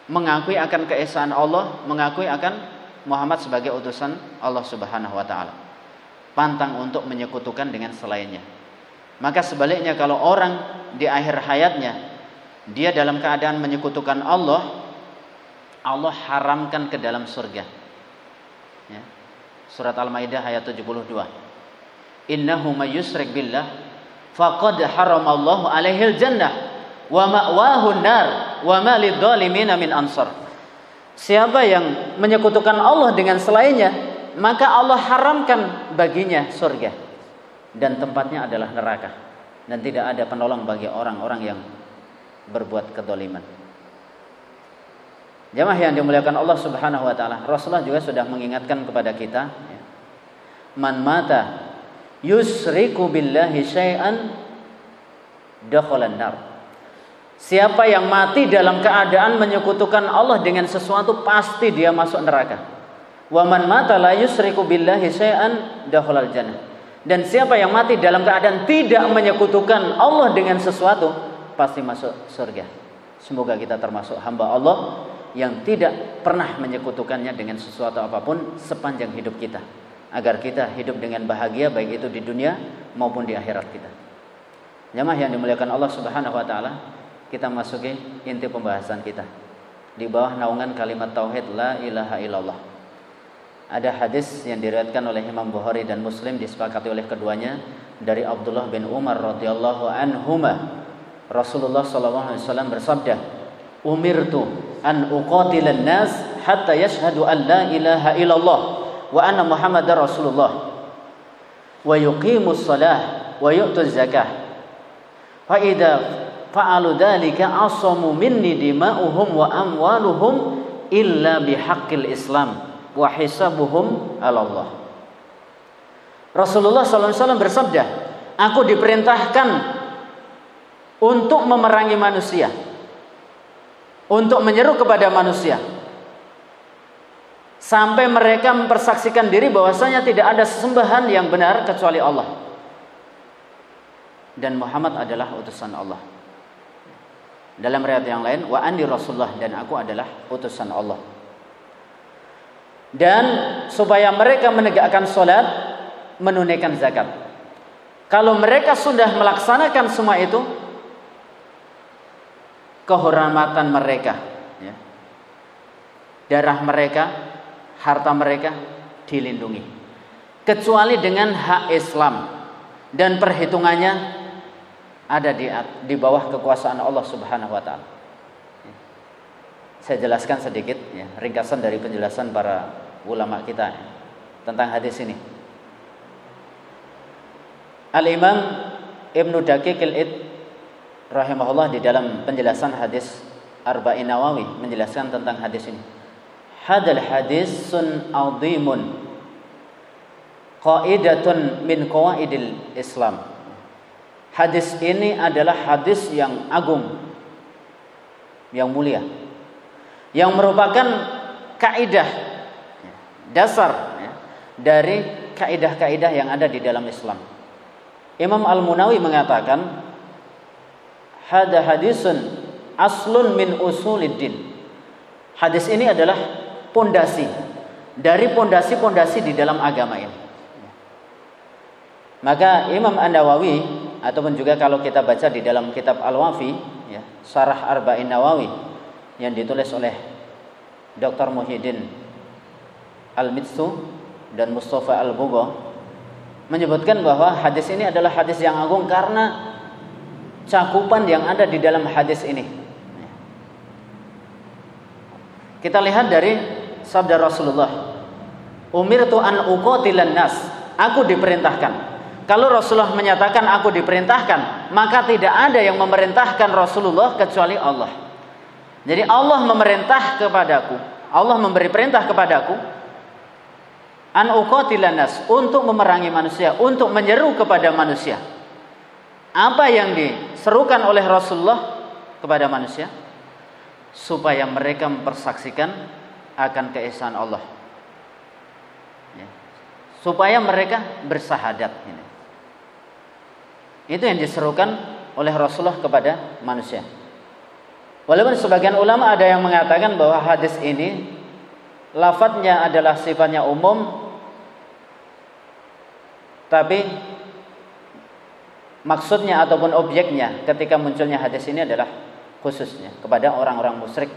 Speaker 1: mengakui akan keesaan Allah, mengakui akan Muhammad sebagai utusan Allah Subhanahu wa taala. Pantang untuk menyekutukan dengan selainnya. Maka sebaliknya kalau orang di akhir hayatnya dia dalam keadaan menyekutukan Allah, Allah haramkan ke dalam surga. Surat Al-Maidah ayat 72. Innahu may yusyrik billah faqad haramallahu alaihil jannah wa ma'wahu nar wa ma lidh-dhalimin min ansar. Siapa yang menyekutukan Allah dengan selainnya, maka Allah haramkan baginya surga dan tempatnya adalah neraka, dan tidak ada penolong bagi orang-orang yang berbuat kedzaliman. Jamaah yang dimuliakan Allah Subhanahu wa taala, Rasulullah juga sudah mengingatkan kepada kita, man mata yusriku billahi syai'an dakhalan nar. Siapa yang mati dalam keadaan menyekutukan Allah dengan sesuatu, pasti dia masuk neraka. Wa man mata la yusriku billahi syai'an dakhalal jannah. Dan siapa yang mati dalam keadaan tidak menyekutukan Allah dengan sesuatu, pasti masuk surga. Semoga kita termasuk hamba Allah yang tidak pernah menyekutukannya dengan sesuatu apapun sepanjang hidup kita, agar kita hidup dengan bahagia baik itu di dunia maupun di akhirat kita. Jamaah yang dimuliakan Allah Subhanahu wa taala, kita masuki inti pembahasan kita di bawah naungan kalimat tauhid la ilaha illallah. Ada hadis yang diriwayatkan oleh Imam Bukhari dan Muslim, disepakati oleh keduanya, dari Abdullah bin Umar radhiyallahu anhuma. Rasulullah sallallahu alaihi wasallam bersabda, "Umirtu an uqatilan nas hatta yashhadu an la ilaha illallah wa anna Muhammadar Rasulullah wa yuqimus shalah wa yu'tuz zakah. Fa idza fa'alu dzalika asamu minni dima'uhum wa amwaluhum illa bihaqqil Islam wa hisabuhum 'ala Allah." Rasulullah sallallahu alaihi wasallam bersabda, "Aku diperintahkan untuk memerangi manusia, untuk menyeru kepada manusia sampai mereka mempersaksikan diri bahwasanya tidak ada sesembahan yang benar kecuali Allah, dan Muhammad adalah utusan Allah. Dalam riwayat yang lain, wa anni Rasulullah, dan aku adalah utusan Allah. Dan supaya mereka menegakkan salat, menunaikan zakat. Kalau mereka sudah melaksanakan semua itu, kehormatan mereka, ya, darah mereka, harta mereka dilindungi, kecuali dengan hak Islam, dan perhitungannya ada di bawah kekuasaan Allah Subhanahu wa taala. Saya jelaskan sedikit, ya, ringkasan dari penjelasan para ulama kita, ya, tentang hadis ini. Al-Imam Ibnu Daqiq al-Id rahimahullah di dalam penjelasan hadis Arba'in Nawawi menjelaskan tentang hadis ini. Hadal hadisun azimun qaidatun min qawaidil Islam. Hadis ini adalah hadis yang agung, yang mulia, yang merupakan kaidah dasar, ya, dari kaidah-kaidah yang ada di dalam Islam. Imam Al-Munawi mengatakan, hada hadisun aslun min usuliddin. Hadis ini adalah pondasi dari pondasi-pondasi di dalam agama ini. Maka Imam An-Nawawi, ataupun juga kalau kita baca di dalam kitab Al-Wafi, ya, Syarah Arba'in Nawawi yang ditulis oleh Dr. Muhyiddin Al-Mitsu dan Mustafa Al-Bugha, menyebutkan bahwa hadis ini adalah hadis yang agung karena cakupan yang ada di dalam hadis ini. Kita lihat dari sabda Rasulullah, umirtu an uqatilan nas, aku diperintahkan. Kalau Rasulullah menyatakan aku diperintahkan, maka tidak ada yang memerintahkan Rasulullah kecuali Allah. Jadi Allah memerintah kepadaku, Allah memberi perintah kepadaku, an uqatilan nas, untuk memerangi manusia, untuk menyeru kepada manusia. Apa yang diserukan oleh Rasulullah kepada manusia? Supaya mereka mempersaksikan akan keesaan Allah, ya, supaya mereka bersahadat. Itu yang diserukan oleh Rasulullah kepada manusia. Walaupun sebagian ulama ada yang mengatakan bahwa hadis ini lafadznya adalah sifatnya umum, tapi maksudnya ataupun objeknya ketika munculnya hadis ini adalah khususnya kepada orang-orang musyrik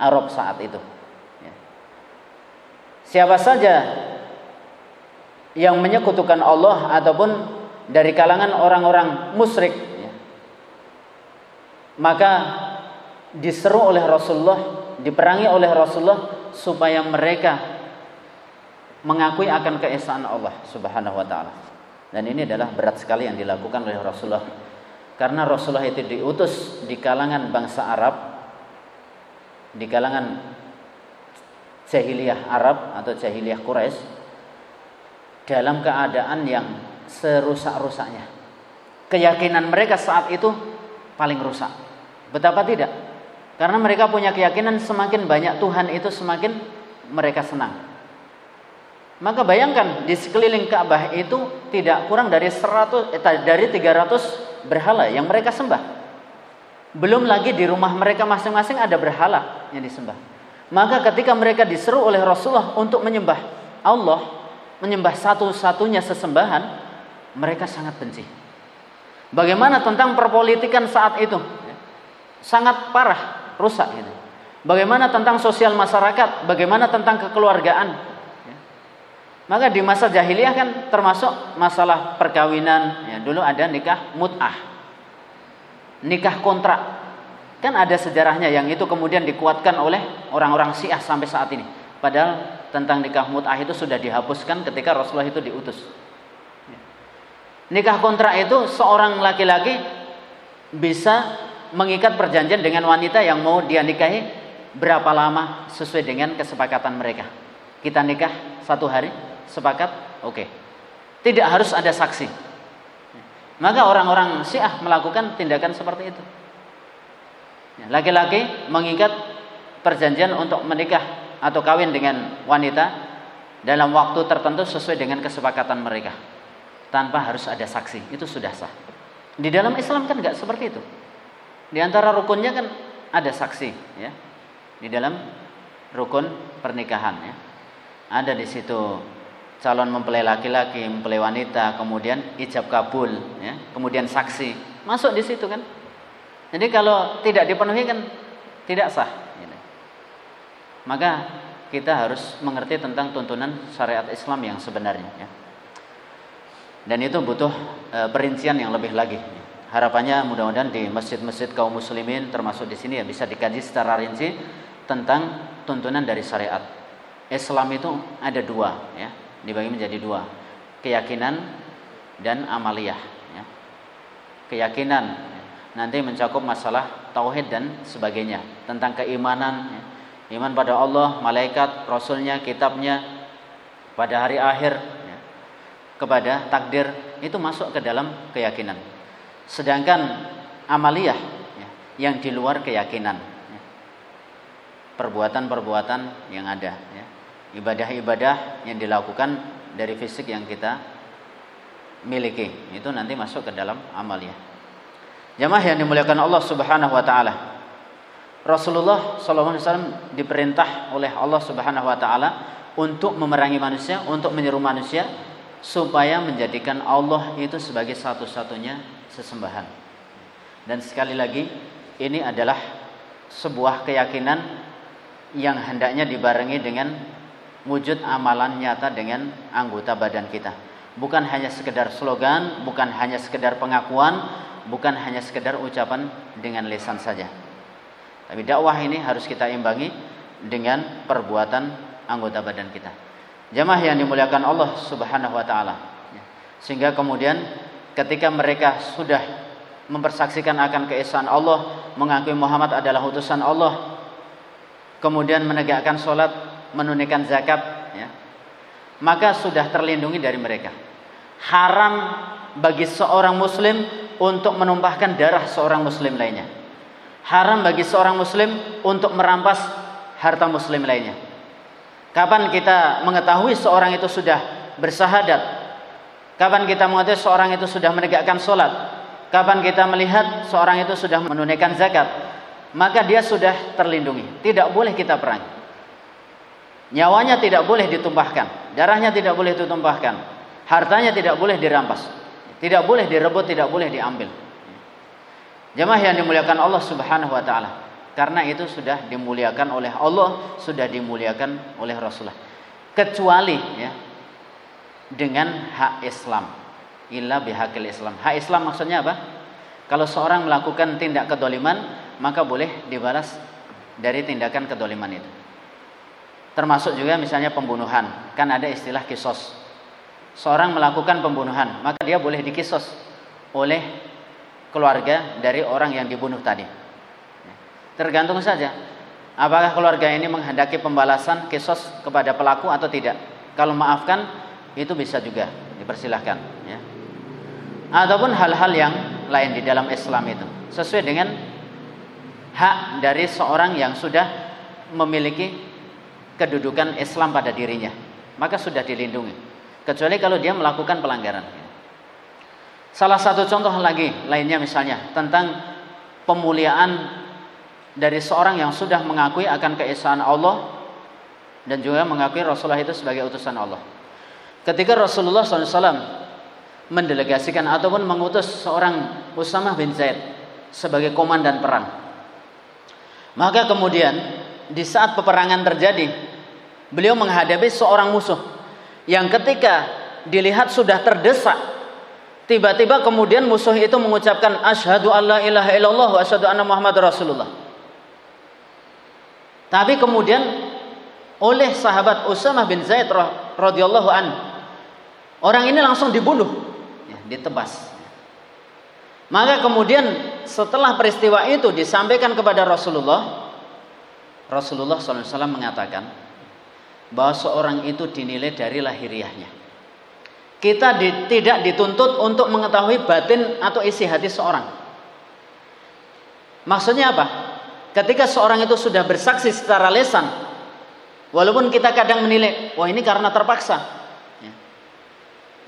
Speaker 1: Arab saat itu. Siapa saja yang menyekutukan Allah ataupun dari kalangan orang-orang musyrik, ya, maka diseru oleh Rasulullah, diperangi oleh Rasulullah supaya mereka mengakui akan keesaan Allah Subhanahu wa taala. Dan ini adalah berat sekali yang dilakukan oleh Rasulullah, karena Rasulullah itu diutus di kalangan bangsa Arab, di kalangan jahiliyah Arab atau jahiliyah Quraisy, dalam keadaan yang serusak-rusaknya. Keyakinan mereka saat itu paling rusak. Betapa tidak? Karena mereka punya keyakinan semakin banyak Tuhan itu semakin mereka senang. Maka bayangkan di sekeliling Ka'bah itu tidak kurang dari 300 berhala yang mereka sembah. Belum lagi di rumah mereka masing-masing ada berhala yang disembah. Maka ketika mereka diseru oleh Rasulullah untuk menyembah Allah, menyembah satu-satunya sesembahan, mereka sangat benci. Bagaimana tentang perpolitikan saat itu? Sangat parah, rusak gitu. Bagaimana tentang sosial masyarakat? Bagaimana tentang kekeluargaan? Maka di masa jahiliyah kan termasuk masalah perkawinan, ya, dulu ada nikah mut'ah, nikah kontrak. Kan ada sejarahnya yang itu kemudian dikuatkan oleh orang-orang Syiah sampai saat ini. Padahal tentang nikah mut'ah itu sudah dihapuskan ketika Rasulullah itu diutus. Nikah kontrak itu seorang laki-laki bisa mengikat perjanjian dengan wanita yang mau dia nikahi berapa lama sesuai dengan kesepakatan mereka. Kita nikah 1 hari, sepakat, oke. Tidak harus ada saksi. Maka orang-orang Syiah melakukan tindakan seperti itu. Laki-laki mengikat perjanjian untuk menikah atau kawin dengan wanita dalam waktu tertentu sesuai dengan kesepakatan mereka, tanpa harus ada saksi. Itu sudah sah. Di dalam Islam kan nggak seperti itu. Di antara rukunnya kan ada saksi, ya. Di dalam rukun pernikahan, ya. Ada di situ calon mempelai laki-laki, mempelai wanita, kemudian ijab kabul, ya. Kemudian saksi, masuk di situ kan. Jadi kalau tidak dipenuhi kan tidak sah, gitu. Maka kita harus mengerti tentang tuntunan syariat Islam yang sebenarnya, ya. Dan itu butuh perincian yang lebih lagi. Harapannya mudah-mudahan di masjid-masjid kaum muslimin termasuk di sini ya bisa dikaji secara rinci tentang tuntunan dari syariat. Islam itu ada dua, ya, dibagi menjadi dua, keyakinan dan amaliyah, ya. Keyakinan nanti mencakup masalah tauhid dan sebagainya, tentang keimanan, ya. Iman pada Allah, malaikat, rasulnya, kitabnya, pada hari akhir, ya, kepada takdir, itu masuk ke dalam keyakinan. Sedangkan amaliyah, ya, yang di luar keyakinan, ya, perbuatan-perbuatan yang ada, ya, ibadah-ibadah yang dilakukan dari fisik yang kita miliki, itu nanti masuk ke dalam amaliyah. Jamaah yang dimuliakan Allah Subhanahu wa taala, Rasulullah SAW diperintah oleh Allah Subhanahu wa taala untuk memerangi manusia, untuk menyeru manusia supaya menjadikan Allah itu sebagai satu-satunya sesembahan. Dan sekali lagi, ini adalah sebuah keyakinan yang hendaknya dibarengi dengan wujud amalan nyata dengan anggota badan kita. Bukan hanya sekedar slogan, bukan hanya sekedar pengakuan, bukan hanya sekedar ucapan dengan lisan saja. Tapi dakwah ini harus kita imbangi dengan perbuatan anggota badan kita. Jamaah yang dimuliakan Allah Subhanahu wa taala. Sehingga kemudian ketika mereka sudah mempersaksikan akan keesaan Allah, mengakui Muhammad adalah utusan Allah, kemudian menegakkan sholat, menunaikan zakat, ya, maka sudah terlindungi dari mereka. Haram bagi seorang muslim untuk menumpahkan darah seorang muslim lainnya. Haram bagi seorang muslim untuk merampas harta muslim lainnya. Kapan kita mengetahui seorang itu sudah bersahadat? Kapan kita mengetahui seorang itu sudah menegakkan sholat? Kapan kita melihat seorang itu sudah menunaikan zakat? Maka dia sudah terlindungi. Tidak boleh kita perangi. Nyawanya tidak boleh ditumpahkan, darahnya tidak boleh ditumpahkan, hartanya tidak boleh dirampas, tidak boleh direbut, tidak boleh diambil. Jamaah yang dimuliakan Allah Subhanahu wa taala, karena itu sudah dimuliakan oleh Allah, sudah dimuliakan oleh Rasulullah. Kecuali, ya, dengan hak Islam. Illa bihaqil Islam. Hak Islam maksudnya apa? Kalau seorang melakukan tindak kedoliman, maka boleh dibalas dari tindakan kedoliman itu. Termasuk juga misalnya pembunuhan. Kan ada istilah kisos. Seorang melakukan pembunuhan, maka dia boleh dikisos oleh keluarga dari orang yang dibunuh tadi. Tergantung saja apakah keluarga ini menghendaki pembalasan kisos kepada pelaku atau tidak. Kalau maafkan, itu bisa juga dipersilahkan, ya. Ataupun hal-hal yang lain di dalam Islam itu sesuai dengan hak dari seorang yang sudah memiliki kedudukan Islam pada dirinya, maka sudah dilindungi, kecuali kalau dia melakukan pelanggaran. Salah satu contoh lagi lainnya misalnya tentang pemuliaan dari seorang yang sudah mengakui akan keesaan Allah dan juga mengakui Rasulullah itu sebagai utusan Allah. Ketika Rasulullah SAW mendelegasikan ataupun mengutus seorang Usamah bin Zaid sebagai komandan perang, maka kemudian di saat peperangan terjadi, beliau menghadapi seorang musuh yang ketika dilihat sudah terdesak, tiba-tiba kemudian musuh itu mengucapkan asyhadu alla ilaha illallah wa asyhadu anna muhammadar rasulullah. Tapi kemudian oleh sahabat Usamah bin Zaid radhiyallahu anhu, orang ini langsung dibunuh, ya, ditebas. Maka kemudian setelah peristiwa itu disampaikan kepada Rasulullah SAW mengatakan bahwa seorang itu dinilai dari lahiriahnya. Kita tidak dituntut untuk mengetahui batin atau isi hati seorang. Maksudnya apa? Ketika seorang itu sudah bersaksi secara lisan, walaupun kita kadang menilai, wah ini karena terpaksa, ya.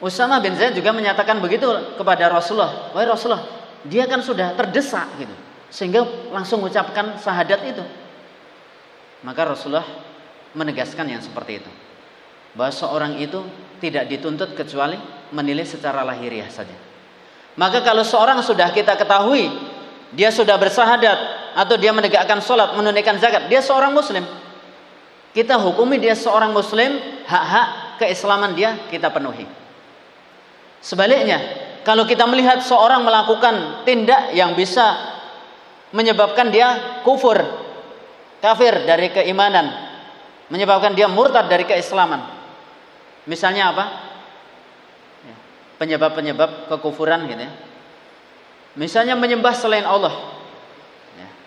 Speaker 1: Usamah bin Zaid juga menyatakan begitu kepada Rasulullah. Wahai Rasulullah, dia kan sudah terdesak gitu, sehingga langsung mengucapkan syahadat itu. Maka Rasulullah menegaskan yang seperti itu, bahwa seorang itu tidak dituntut kecuali menilai secara lahiriah saja. Maka kalau seorang sudah kita ketahui dia sudah bersyahadat atau dia menegakkan sholat, menunaikan zakat, dia seorang muslim, kita hukumi dia seorang muslim, hak-hak keislaman dia kita penuhi. Sebaliknya, kalau kita melihat seorang melakukan tindak yang bisa menyebabkan dia kufur, kafir dari keimanan, menyebabkan dia murtad dari keislaman, misalnya apa? Penyebab-penyebab kekufuran gitu ya. Misalnya menyembah selain Allah,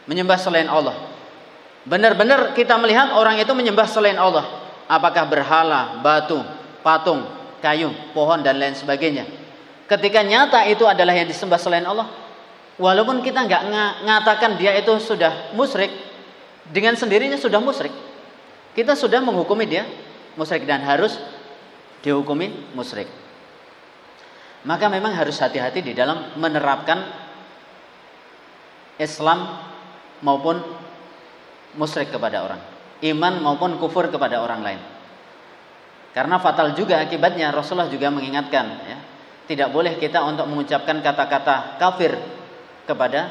Speaker 1: menyembah selain Allah. Benar-benar kita melihat orang itu menyembah selain Allah, apakah berhala, batu, patung, kayu, pohon dan lain sebagainya. Ketika nyata itu adalah yang disembah selain Allah, walaupun kita nggak ngatakan dia itu sudah musyrik, dengan sendirinya sudah musyrik, kita sudah menghukumi dia musyrik dan harus dihukumi musyrik. Maka memang harus hati-hati di dalam menerapkan Islam maupun musyrik kepada orang, iman maupun kufur kepada orang lain. Karena fatal juga akibatnya. Rasulullah juga mengingatkan ya, tidak boleh kita untuk mengucapkan kata-kata kafir kepada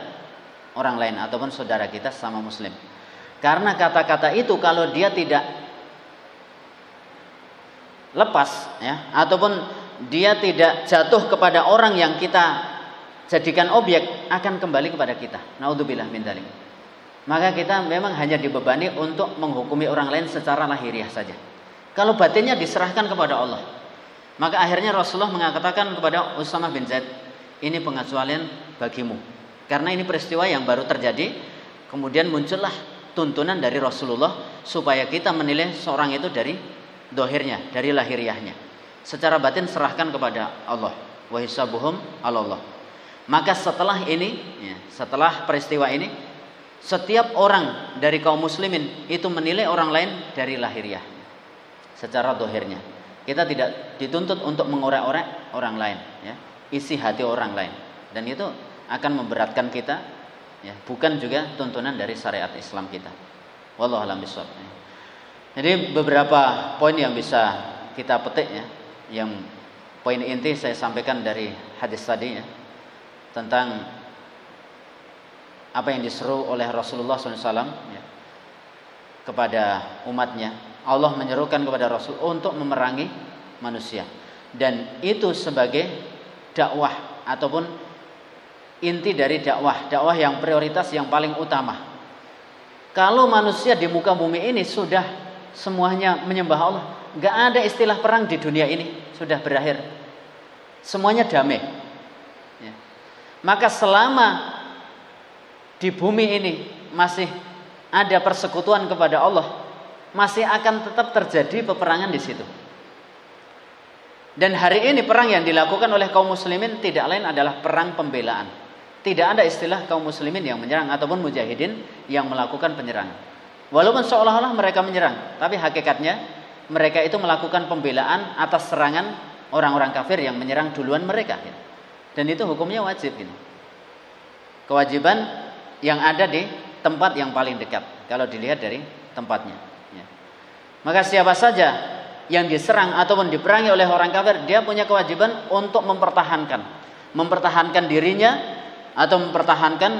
Speaker 1: orang lain ataupun saudara kita sama muslim. Karena kata-kata itu kalau dia tidak lepas ya, ataupun dia tidak jatuh kepada orang yang kita jadikan objek, akan kembali kepada kita. Naudzubillah min dzalik. Maka kita memang hanya dibebani untuk menghukumi orang lain secara lahiriah saja. Kalau batinnya diserahkan kepada Allah. Maka akhirnya Rasulullah mengatakan kepada Usamah bin Zaid, ini pengecualian bagimu. Karena ini peristiwa yang baru terjadi, kemudian muncullah tuntunan dari Rasulullah supaya kita menilai seorang itu dari dohirnya, dari lahiriahnya. Secara batin serahkan kepada Allah. Wa hisabuhum 'ala Allah. Maka setelah ini, ya, setelah peristiwa ini, setiap orang dari kaum muslimin itu menilai orang lain dari lahiriah, secara dohirnya. Kita tidak dituntut untuk mengorek-orek orang lain, ya, isi hati orang lain, dan itu akan memberatkan kita, ya, bukan juga tuntunan dari syariat Islam kita. Wallahu a'lam bishawab. Jadi beberapa poin yang bisa kita petik ya, yang poin inti saya sampaikan dari hadis tadi ya, tentang apa yang diseru oleh Rasulullah SAW ya, kepada umatnya. Allah menyerukan kepada Rasul untuk memerangi manusia, dan itu sebagai dakwah ataupun inti dari dakwah yang prioritas, yang paling utama. Kalau manusia di muka bumi ini sudah semuanya menyembah Allah, nggak ada istilah perang di dunia ini, sudah berakhir, semuanya damai ya. Maka selama di bumi ini masih ada persekutuan kepada Allah, masih akan tetap terjadi peperangan di situ. Dan hari ini perang yang dilakukan oleh kaum muslimin tidak lain adalah perang pembelaan. Tidak ada istilah kaum muslimin yang menyerang ataupun mujahidin yang melakukan penyerangan. Walaupun seolah-olah mereka menyerang, tapi hakikatnya mereka itu melakukan pembelaan atas serangan orang-orang kafir yang menyerang duluan mereka. Dan itu hukumnya wajib. Kewajiban yang ada di tempat yang paling dekat kalau dilihat dari tempatnya. Maka siapa saja yang diserang ataupun diperangi oleh orang kafir, dia punya kewajiban untuk mempertahankan dirinya atau mempertahankan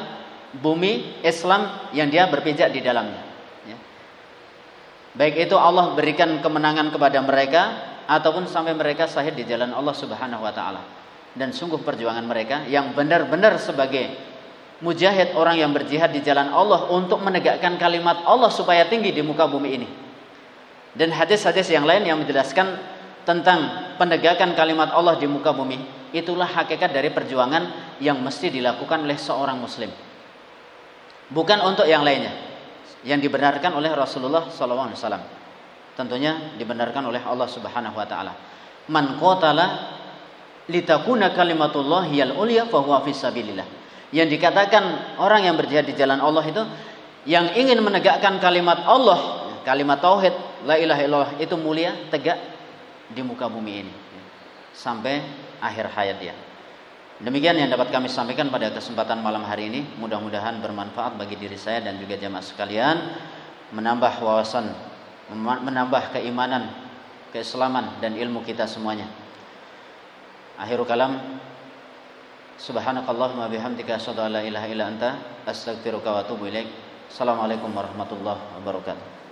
Speaker 1: bumi Islam yang dia berpijak di dalamnya. Ya. Baik itu Allah berikan kemenangan kepada mereka ataupun sampai mereka syahid di jalan Allah Subhanahu wa taala. Dan sungguh perjuangan mereka yang benar-benar sebagai mujahid, orang yang berjihad di jalan Allah untuk menegakkan kalimat Allah supaya tinggi di muka bumi ini. Dan hadis-hadis yang lain yang menjelaskan tentang penegakan kalimat Allah di muka bumi, itulah hakikat dari perjuangan yang mesti dilakukan oleh seorang muslim, bukan untuk yang lainnya, yang dibenarkan oleh Rasulullah SAW. Tentunya dibenarkan oleh Allah Subhanahu wa taala. Man qatala litakuna kalimatullahiyal ulya fa huwa fisabilillah. Yang dikatakan orang yang berjihad di jalan Allah itu yang ingin menegakkan kalimat Allah, kalimat tauhid, la ilaha illallah, itu mulia, tegak di muka bumi ini. sampai akhir hayat dia. Demikian yang dapat kami sampaikan pada kesempatan malam hari ini. Mudah-mudahan bermanfaat bagi diri saya dan juga jamaah sekalian, menambah wawasan, menambah keimanan, keislaman dan ilmu kita semuanya. Akhirul kalam, subhanakallahumma bihamdika asyhadu an la ilaha illa anta astaghfiruka wa atubu ilaik. Assalamualaikum warahmatullahi wabarakatuh.